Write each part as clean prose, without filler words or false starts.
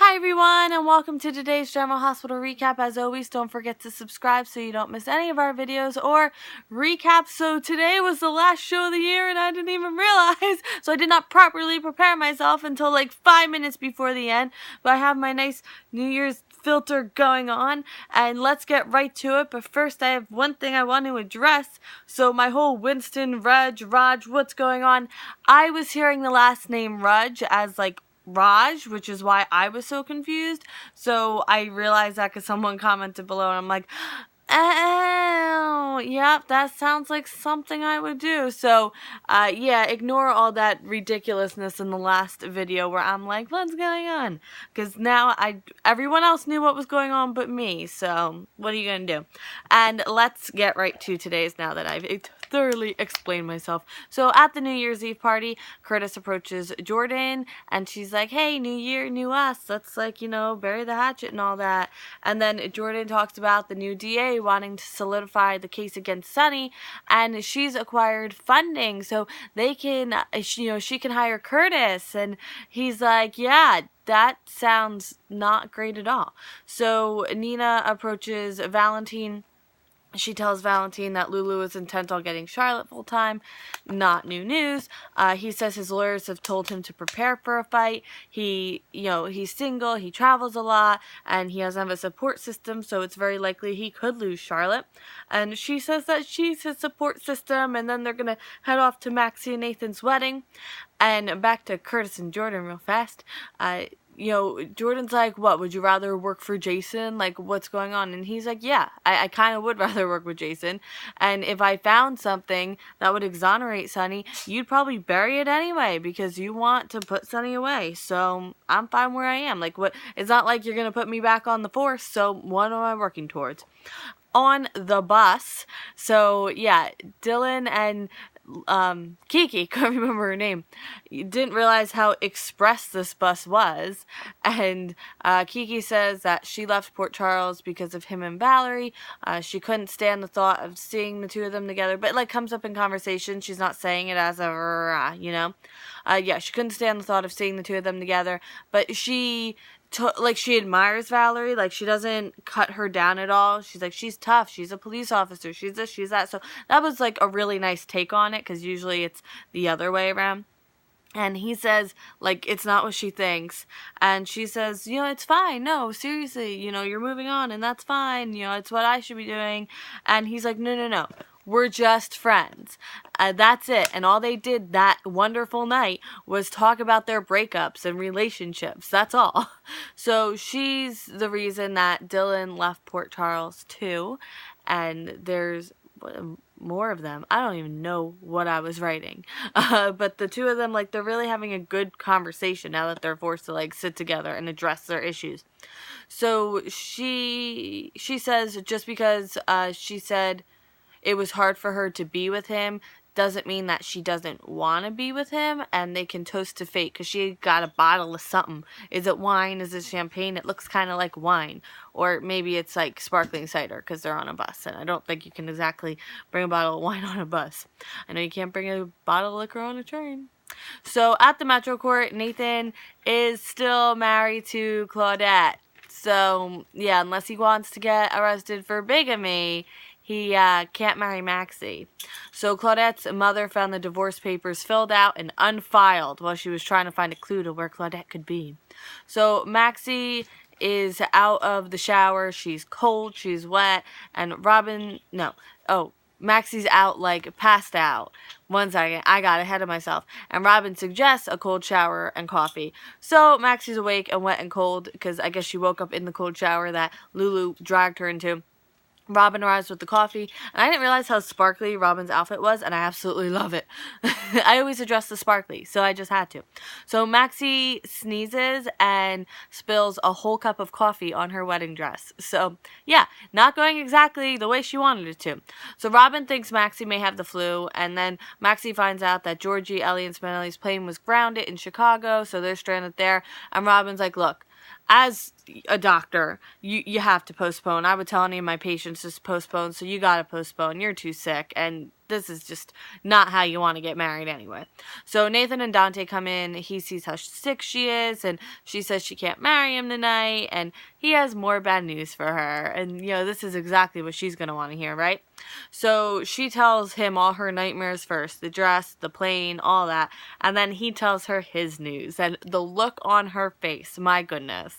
Hi everyone, and welcome to today's General Hospital recap. As always, don't forget to subscribe so you don't miss any of our videos or recaps. So today was the last show of the year and I didn't even realize, so I did not properly prepare myself until like 5 minutes before the end. But I have my nice New Year's filter going on, and let's get right to it. But first, I have one thing I want to address. So my whole Winston, Raj, what's going on? I was hearing the last name Raj as like Raj, which is why I was so confused. So I realized that because someone commented below and I'm like, oh, yep, that sounds like something I would do. So, yeah, ignore all that ridiculousness in the last video where I'm like, what's going on? Because now everyone else knew what was going on but me. So, what are you going to do? And let's get right to today's now that I've thoroughly explained myself. So at the New Year's Eve party, Curtis approaches Jordan and she's like, hey, new year, new us. Let's bury the hatchet and all that. And then Jordan talks about the new DA wanting to solidify the case against Sonny, and she's acquired funding so they can, she can hire Curtis. And he's like, yeah, that sounds not great at all. So Nina approaches Valentine. She tells Valentine that Lulu is intent on getting Charlotte full-time. Not new news. He says his lawyers have told him to prepare for a fight. He's single, he travels a lot, and he doesn't have a support system, so it's very likely he could lose Charlotte. And she says that she's his support system, and then they're going to head off to Maxie and Nathan's wedding. And back to Curtis and Jordan real fast. Jordan's like, what, would you rather work for Jason? Like, what's going on? And he's like, yeah, I kind of would rather work with Jason. And if I found something that would exonerate Sonny, you'd probably bury it anyway because you want to put Sonny away. So I'm fine where I am. Like, what? It's not like you're going to put me back on the force. So what am I working towards? On the bus. So yeah, Dylan and Kiki, couldn't remember her name, didn't realize how express this bus was, and Kiki says that she left Port Charles because of him and Valerie. She couldn't stand the thought of seeing the two of them together, but like comes up in conversation. She's not saying it as a yeah, she couldn't stand the thought of seeing the two of them together, but she admires Valerie. Like, she doesn't cut her down at all. She's like, she's tough. She's a police officer. She's this, she's that. So that was like a really nice take on it, because usually it's the other way around. And he says, like, it's not what she thinks. And she says, it's fine. No, seriously, you're moving on and that's fine. It's what I should be doing. And he's like, no. We're just friends. That's it. And all they did that wonderful night was talk about their breakups and relationships. That's all. So she's the reason that Dylan left Port Charles too. And there's more of them. I don't even know what I was writing. But the two of them, like, they're really having a good conversation now that they're forced to like sit together and address their issues. So she says just because she said it was hard for her to be with him doesn't mean that she doesn't want to be with him, and they can toast to fate because she got a bottle of something. Is it wine? Is it champagne? It looks kind of like wine, or maybe it's like sparkling cider because they're on a bus, and I don't think you can exactly bring a bottle of wine on a bus. I know you can't bring a bottle of liquor on a train. So at the Metro Court, Nathan is still married to Claudette. So yeah, unless he wants to get arrested for bigamy, he can't marry Maxie. So Claudette's mother found the divorce papers filled out and unfiled while she was trying to find a clue to where Claudette could be. So Maxie is out of the shower. She's cold, she's wet, and Maxie's out, like, passed out. One second, I got ahead of myself. And Robin suggests a cold shower and coffee. So Maxie's awake and wet and cold because I guess she woke up in the cold shower that Lulu dragged her into. Robin arrives with the coffee, and I didn't realize how sparkly Robin's outfit was, and I absolutely love it. I always address the sparkly, so I just had to. So Maxie sneezes and spills a whole cup of coffee on her wedding dress. So, yeah, not going exactly the way she wanted it to. So Robin thinks Maxie may have the flu, and then Maxie finds out that Georgie, Ellie, and Spinelli's plane was grounded in Chicago, so they're stranded there, and Robin's like, look, as a doctor, you have to postpone. I would tell any of my patients just postpone, so you gotta postpone. You're too sick, and this is just not how you want to get married anyway. So Nathan and Dante come in. He sees how sick she is, and she says she can't marry him tonight, and he has more bad news for her. And, this is exactly what she's going to want to hear, right? So she tells him all her nightmares first, the dress, the plane, all that, and then he tells her his news, and the look on her face, my goodness.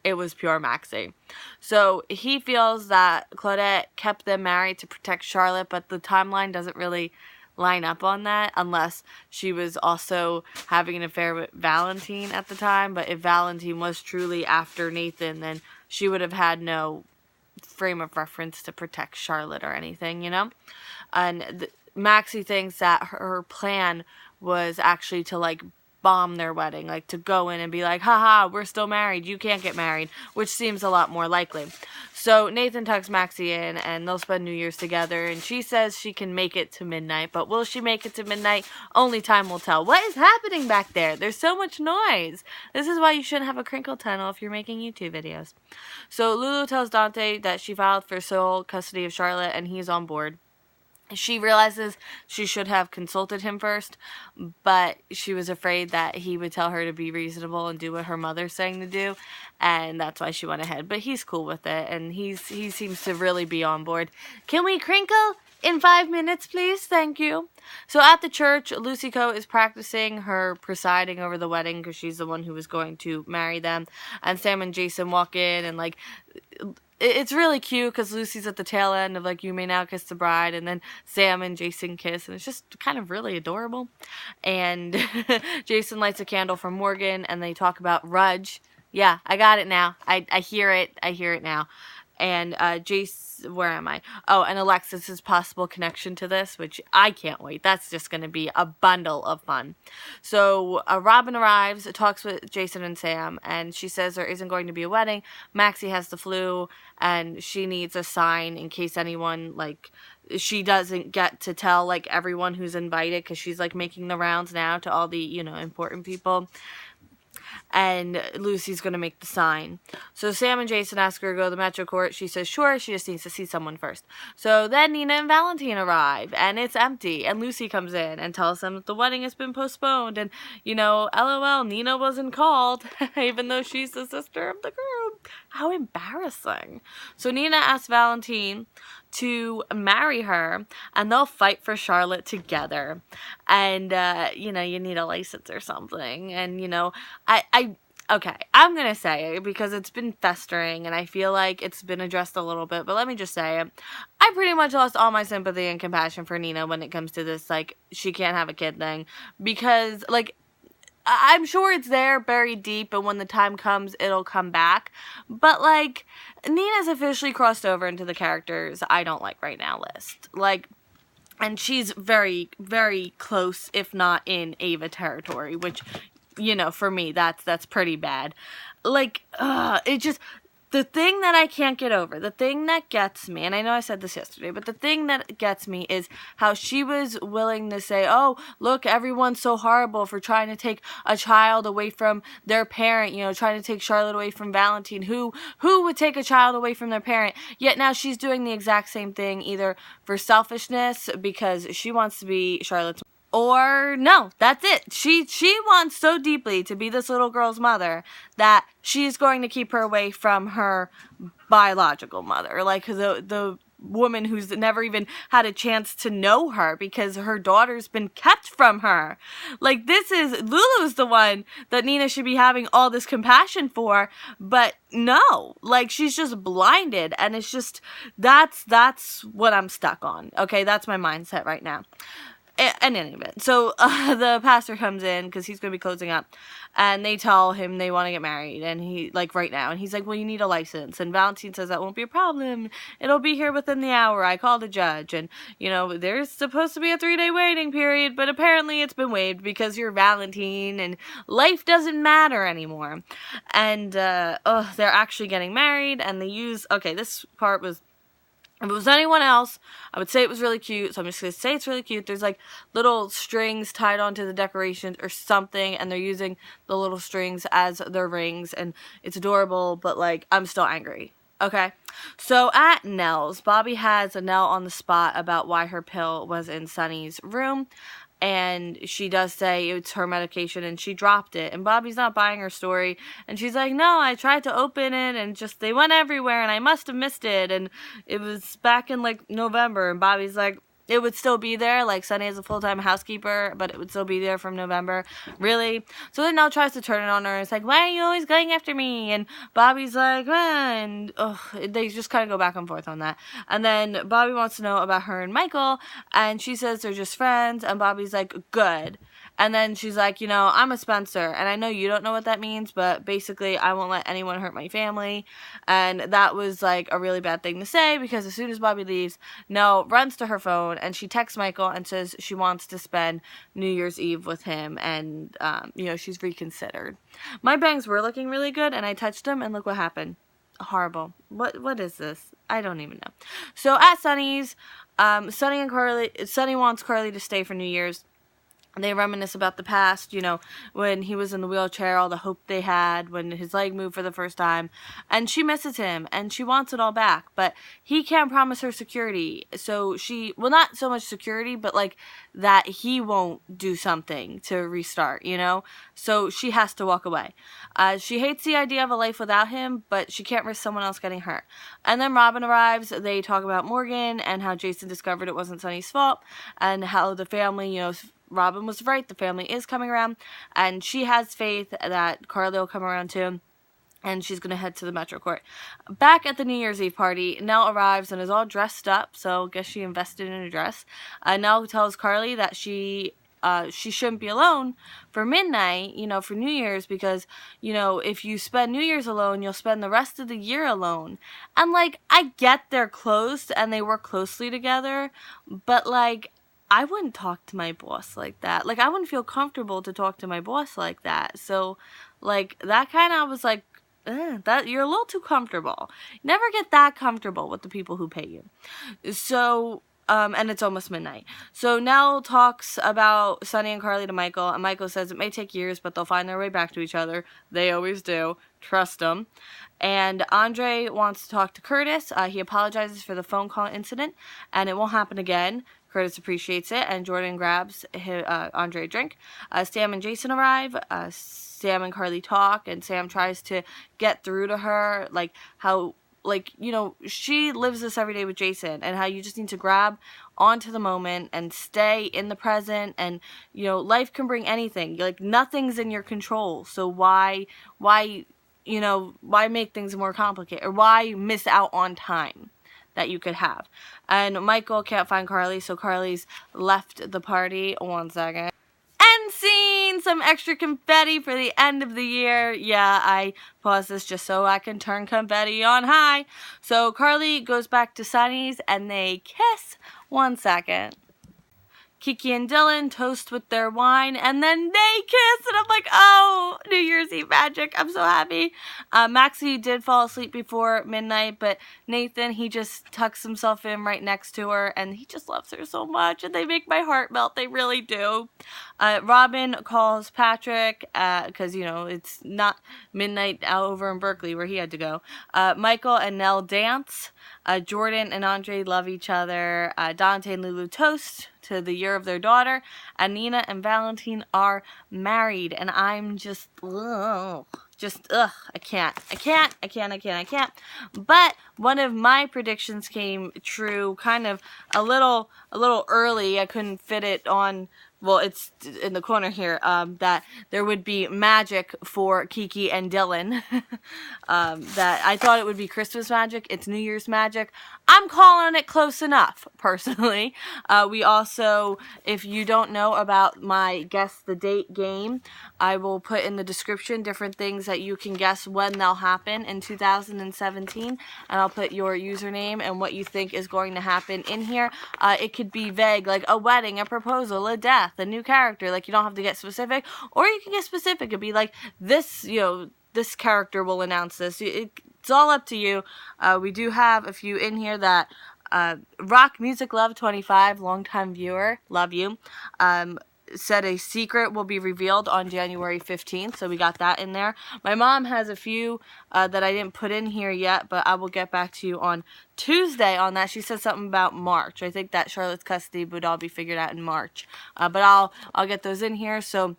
It was pure Maxie. So he feels that Claudette kept them married to protect Charlotte, but the timeline doesn't really line up on that unless she was also having an affair with Valentine at the time. But if Valentine was truly after Nathan, then she would have had no frame of reference to protect Charlotte or anything, And Maxie thinks that her plan was actually to, bomb their wedding, to go in and be like, haha, we're still married, you can't get married, which seems a lot more likely. So Nathan tucks Maxie in, and they'll spend New Year's together, and she says she can make it to midnight, but will she make it to midnight? Only time will tell. What is happening back there? There's so much noise. This is why you shouldn't have a crinkle tunnel if you're making YouTube videos. So Lulu tells Dante that she filed for sole custody of Charlotte, and he's on board. She realizes she should have consulted him first, but she was afraid that he would tell her to be reasonable and do what her mother's saying to do, and that's why she went ahead. But he's cool with it, and he seems to really be on board. Can we crinkle in 5 minutes, please? Thank you. So at the church, Lucy Coe is practicing her presiding over the wedding because she's the one who was going to marry them, and Sam and Jason walk in, and it's really cute because Lucy's at the tail end of you may now kiss the bride, and then Sam and Jason kiss, and it's just kind of really adorable. And Jason lights a candle for Morgan, and they talk about Rudge. Yeah, I got it now. I hear it. I hear it now. And Jace, where am I? Oh, and Alexis's possible connection to this, which I can't wait. That's just going to be a bundle of fun. So Robin arrives, talks with Jason and Sam, and she says there isn't going to be a wedding. Maxie has the flu, and she needs a sign in case anyone, she doesn't get to tell, everyone who's invited, because she's, making the rounds now to all the, important people. And Lucy's going to make the sign. So Sam and Jason ask her to go to the Metro Court. She says, sure, she just needs to see someone first. So then Nina and Valentine arrive, and it's empty. And Lucy comes in and tells them that the wedding has been postponed. And, LOL, Nina wasn't called, even though she's the sister of the groom. How embarrassing. So Nina asks Valentine to marry her, and they'll fight for Charlotte together. And, you need a license or something. And, okay, I'm going to say it because it's been festering, and I feel like it's been addressed a little bit, but let me just say it. I pretty much lost all my sympathy and compassion for Nina when it comes to this, she can't have a kid thing. Because, I'm sure it's there, buried deep, and when the time comes, it'll come back. But, Nina's officially crossed over into the characters I don't like right now list. And she's very, very close, if not in Ava territory, which, for me, that's pretty bad. It just... The thing that I can't get over, the thing that gets me, and I know I said this yesterday, but the thing that gets me is how she was willing to say, oh, look, everyone's so horrible for trying to take a child away from their parent, trying to take Charlotte away from Valentine. Who would take a child away from their parent? Yet now she's doing the exact same thing, either for selfishness, because she wants to be Charlotte's, or no, that's it. She wants so deeply to be this little girl's mother that she's going to keep her away from her biological mother. The woman who's never even had a chance to know her because her daughter's been kept from her. Lulu's the one that Nina should be having all this compassion for, but no, she's just blinded, and it's just, that's what I'm stuck on. Okay, that's my mindset right now. In any event, so the pastor comes in because he's going to be closing up, and they tell him they want to get married, and he, right now, and he's like, well, you need a license, and Valentine says that won't be a problem, it'll be here within the hour, I called the judge, and, there's supposed to be a 3-day waiting period, but apparently it's been waived because you're Valentine, and life doesn't matter anymore, and, they're actually getting married, and they use, okay, this part was If it was anyone else, I would say it was really cute, so I'm just going to say it's really cute. There's like little strings tied onto the decorations or something, and they're using the little strings as their rings, and it's adorable, but like, I'm still angry. Okay, so at Nell's, Bobby has a Nell on the spot about why her pill was in Sunny's room. And she does say it's her medication and she dropped it. And Bobby's not buying her story. And she's like, no, I tried to open it and just they went everywhere and I must have missed it. And it was back in like November. And Bobby's like, it would still be there. Like, Sunny is a full-time housekeeper, but it would still be there from November. Really? So then Nell tries to turn it on her. It's like, why are you always going after me? And Bobby's like, and they just kind of go back and forth on that. And then Bobby wants to know about her and Michael, and she says they're just friends, and Bobby's like, good. And then she's like, you know, I'm a Spencer, and I know you don't know what that means, but basically, I won't let anyone hurt my family. And that was, like, a really bad thing to say, because as soon as Bobby leaves, Nell runs to her phone, and she texts Michael and says she wants to spend New Year's Eve with him, and, you know, she's reconsidered. My bangs were looking really good, and I touched them, and look what happened. Horrible. What is this? I don't even know. So, at Sunny's, Sunny wants Carly to stay for New Year's. They reminisce about the past, you know, when he was in the wheelchair, all the hope they had, when his leg moved for the first time. And she misses him, and she wants it all back. But he can't promise her security. So well, not so much security, but like that he won't do something to restart, you know? So she has to walk away. She hates the idea of a life without him, but she can't risk someone else getting hurt. And then Robin arrives. They talk about Morgan and how Jason discovered it wasn't Sunny's fault, and how the family, you know, Robin was right, the family is coming around, and she has faith that Carly will come around too, and she's going to head to the Metro Court. Back at the New Year's Eve party, Nell arrives and is all dressed up, so I guess she invested in a dress. Nell tells Carly that she shouldn't be alone for midnight, you know, for New Year's, because, you know, if you spend New Year's alone, you'll spend the rest of the year alone. And, like, I get they're close and they work closely together, but, like, I wouldn't talk to my boss like that. Like, I wouldn't feel comfortable to talk to my boss like that. So, like, that kind of was like, that you're a little too comfortable. Never get that comfortable with the people who pay you. So, and it's almost midnight. So Nell talks about Sunny and Carly to Michael, and Michael says it may take years, but they'll find their way back to each other. They always do. Trust them. And Andre wants to talk to Curtis. He apologizes for the phone call incident, and it won't happen again. Curtis appreciates it, and Jordan grabs Andre a drink. Sam and Jason arrive. Sam and Carly talk, and Sam tries to get through to her, like how, like, you know, she lives this every day with Jason, and how you just need to grab onto the moment and stay in the present, and, you know, life can bring anything. Like, nothing's in your control, so why, you know, why make things more complicated, or why miss out on time that you could have? And Michael can't find Carly, so Carly's left the party. 1 second. End scene! Some extra confetti for the end of the year. Yeah, I paused this just so I can turn confetti on high. So Carly goes back to Sunny's and they kiss. 1 second. Kiki and Dylan toast with their wine, and then they kiss, and I'm like, oh, New Year's Eve magic. I'm so happy. Maxie did fall asleep before midnight, but Nathan, he just tucks himself in right next to her, and he just loves her so much, and they make my heart melt. They really do. Robin calls Patrick, because, you know, it's not midnight out over in Berkeley where he had to go. Michael and Nell dance. Jordan and Andre love each other. Dante and Lulu toast to the year of their daughter. And Nina and Valentine are married. And I'm just, I can't. But one of my predictions came true kind of a little early. I couldn't fit it on, well, it's in the corner here, that there would be magic for Kiki and Dylan. That I thought it would be Christmas magic. It's New Year's magic. I'm calling it close enough, personally. We also, if you don't know about my Guess the Date game, I will put in the description different things that you can guess when they'll happen in 2017. And I'll put your username and what you think is going to happen in here. It could be vague, like a wedding, a proposal, a death, a new character. Like, you don't have to get specific. Or you can get specific. It'd be like, this, you know, this character will announce this. It's all up to you. We do have a few in here that Rock Music Love 25, longtime viewer, love you, said a secret will be revealed on January 15th, so we got that in there. My mom has a few that I didn't put in here yet, but I will get back to you on Tuesday on that. She said something about March. I think that Charlotte's custody would all be figured out in March, but I'll get those in here, so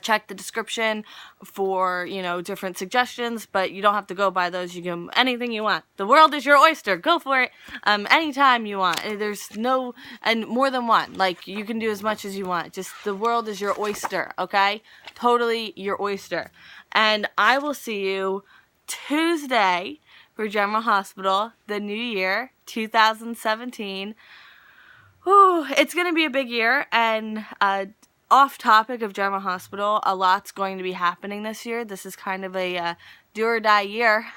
check the description for, different suggestions, but you don't have to go by those. You can anything you want. The world is your oyster. Go for it anytime you want. There's no, and more than one. Like, you can do as much as you want. Just the world is your oyster, okay? Totally your oyster. And I will see you Tuesday for General Hospital, the new year, 2017. Ooh, it's going to be a big year, and off topic of General Hospital, a lot's going to be happening this year. This is kind of a do or die year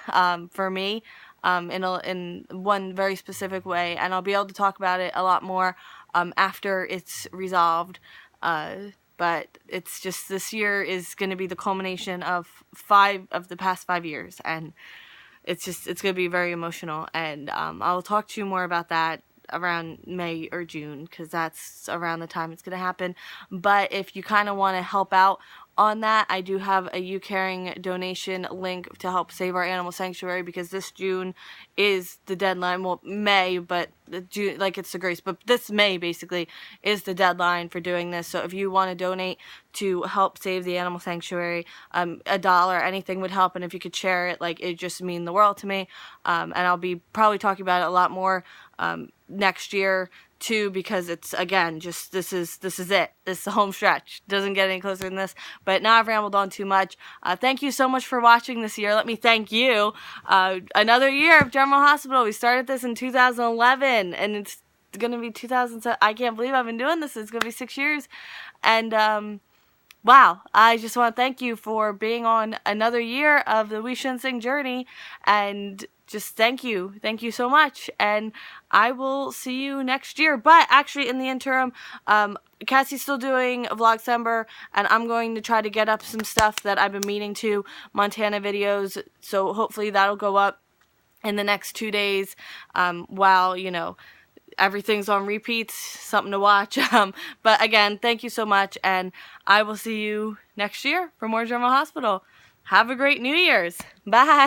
for me in one very specific way, and I'll be able to talk about it a lot more after it's resolved. But it's just, this year is going to be the culmination of 5 of the past 5 years, and it's going to be very emotional, and I'll talk to you more about that around May or June, because that's around the time it's going to happen. But if you kind of want to help out on that, I do have a YouCaring donation link to help save our animal sanctuary, because this June is the deadline. Well, May, but June, like, it's the grace, but this May basically is the deadline for doing this. So if you want to donate to help save the animal sanctuary, $1, anything would help, and if you could share it, like, it just mean the world to me. And I'll be probably talking about it a lot more next year too, because it's, again, just this is it. This is the home stretch. Doesn't get any closer than this. But now I've rambled on too much. Thank you so much for watching this year. Let me thank you. Another year of General Hospital. We started this in 2011, and it's gonna be 2007. I can't believe I've been doing this. It's gonna be 6 years, and wow, I just want to thank you for being on another year of the We Shouldn't Sing journey, and just thank you so much, and I will see you next year. But actually, in the interim, Cassie's still doing Vlogcember, and I'm going to try to get up some stuff that I've been meaning to, Montana videos, so hopefully that'll go up in the next 2 days, while, everything's on repeats, something to watch. But again, thank you so much, and I will see you next year for more General Hospital. Have a great New Year's. Bye.